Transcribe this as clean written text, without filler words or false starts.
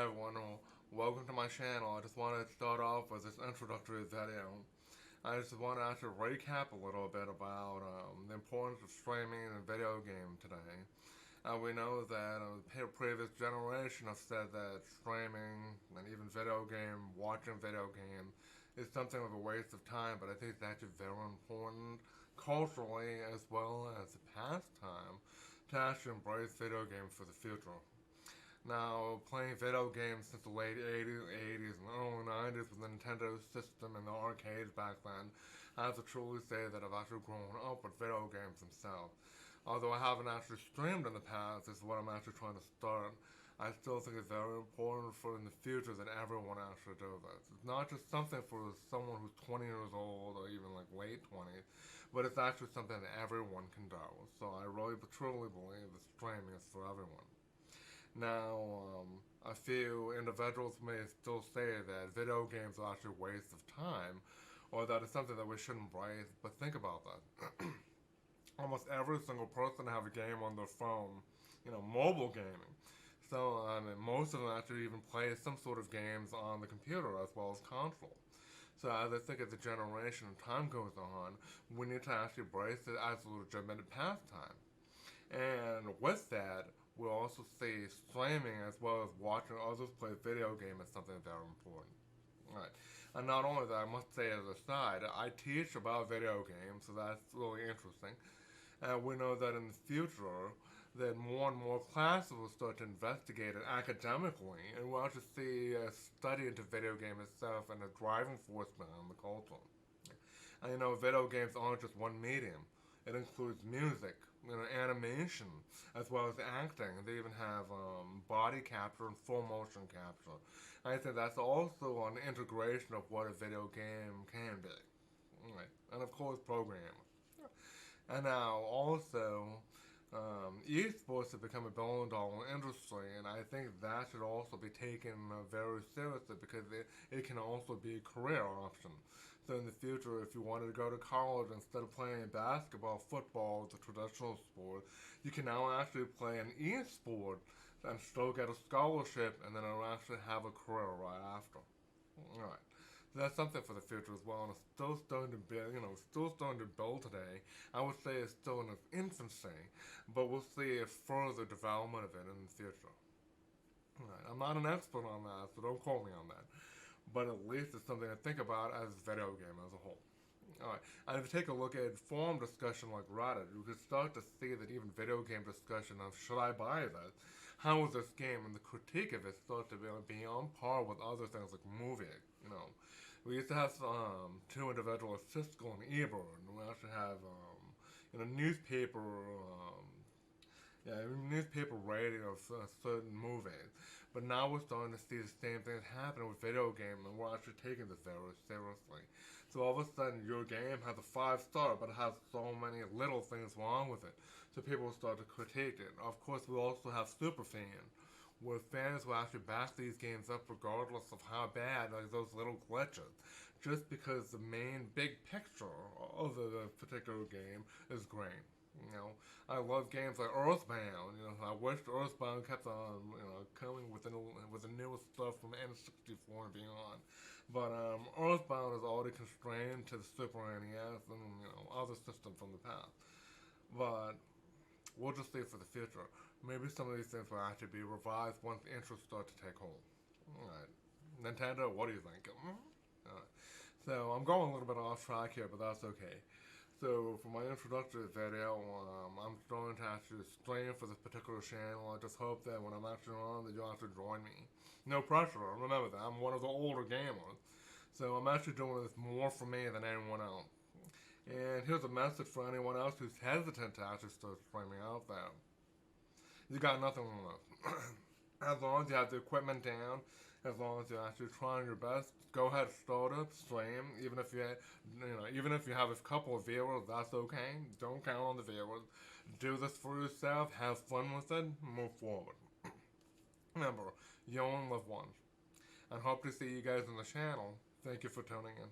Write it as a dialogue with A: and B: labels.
A: Hi everyone, welcome to my channel. I just want to start off with this introductory video. I just want to actually recap a little bit about the importance of streaming and video game today. We know that the previous generation have said that streaming and even watching video game is something of a waste of time, but I think it's actually very important culturally as well as a pastime to actually embrace video games for the future. Now, playing video games since the late 80s and early 90s with the Nintendo system and the arcades back then, I have to truly say that I've actually grown up with video games themselves. Although I haven't actually streamed in the past, this is what I'm actually trying to start. I still think it's very important for in the future that everyone actually do this. It's not just something for someone who's 20 years old or even like late 20s, but it's actually something that everyone can do. So I really truly believe that streaming is for everyone. Now, a few individuals may still say that video games are actually a waste of time, or that it's something that we shouldn't embrace, but think about that. Almost every single person have a game on their phone, mobile gaming. So, most of them actually even play some sort of games on the computer as well as console. So as I think as the generation and time goes on, we need to actually embrace it as a legitimate pastime. And with that, we'll also see streaming as well as watching others play video game as something very important. Right. And not only that, I must say as a side, I teach about video games, so that's really interesting. And we know that in the future, that more and more classes will start to investigate it academically, and we'll actually see a study into video game itself and the driving force behind the culture. And video games aren't just one medium. It includes music, animation, as well as acting. They even have body capture and full motion capture. I think that's also an integration of what a video game can be. Right. And of course, programming. And now also, eSports have become a billion-dollar industry, and I think that should also be taken very seriously because it can also be a career option. So in the future, if you wanted to go to college instead of playing basketball, football, the traditional sport, you can now actually play an e-sport and still get a scholarship, and then it'll actually have a career right after. Alright. So that's something for the future as well, and it's still starting to build, still starting to build today. I would say it's still in its infancy, but we'll see a further development of it in the future. Alright. I'm not an expert on that, so don't quote me on that. But at least it's something to think about as a video game as a whole. Alright, and if you take a look at forum discussion like Reddit, you can start to see that even video game discussion of should I buy this? How is this game? And the critique of it starts to be on par with other things like movies, We used to have two individuals, Siskel and Ebert, and we actually have, newspaper, newspaper rating of certain movies. But now we're starting to see the same thing happen with video game, and we're actually taking this very seriously. So all of a sudden, your game has a 5-star, but it has so many little things wrong with it. So people will start to critique it. Of course, we also have super fans, where fans will actually back these games up regardless of how bad, like those little glitches. Just because the main big picture of the particular game is great. I love games like Earthbound. I wish Earthbound kept on, coming with the newest stuff from N64 and beyond. But Earthbound is already constrained to the Super NES and other systems from the past. But we'll just see for the future. Maybe some of these things will actually be revised once the interest starts to take hold. Alright. Nintendo, what do you think? Alright. So I'm going a little bit off track here, but that's okay. So for my introductory video, I'm starting to actually stream for this particular channel. I just hope that when I'm actually on, that you'll actually join me. No pressure, remember that, I'm one of the older gamers. So I'm actually doing this more for me than anyone else. And here's a message for anyone else who's hesitant to actually start streaming out there. You got nothing to lose. As long as you have the equipment down, as long as you're actually trying your best, go ahead, start it, stream. Even if you have a couple of viewers, that's okay. Don't count on the viewers. Do this for yourself. Have fun with it. Move forward. Remember, you only live once. And hope to see you guys on the channel. Thank you for tuning in.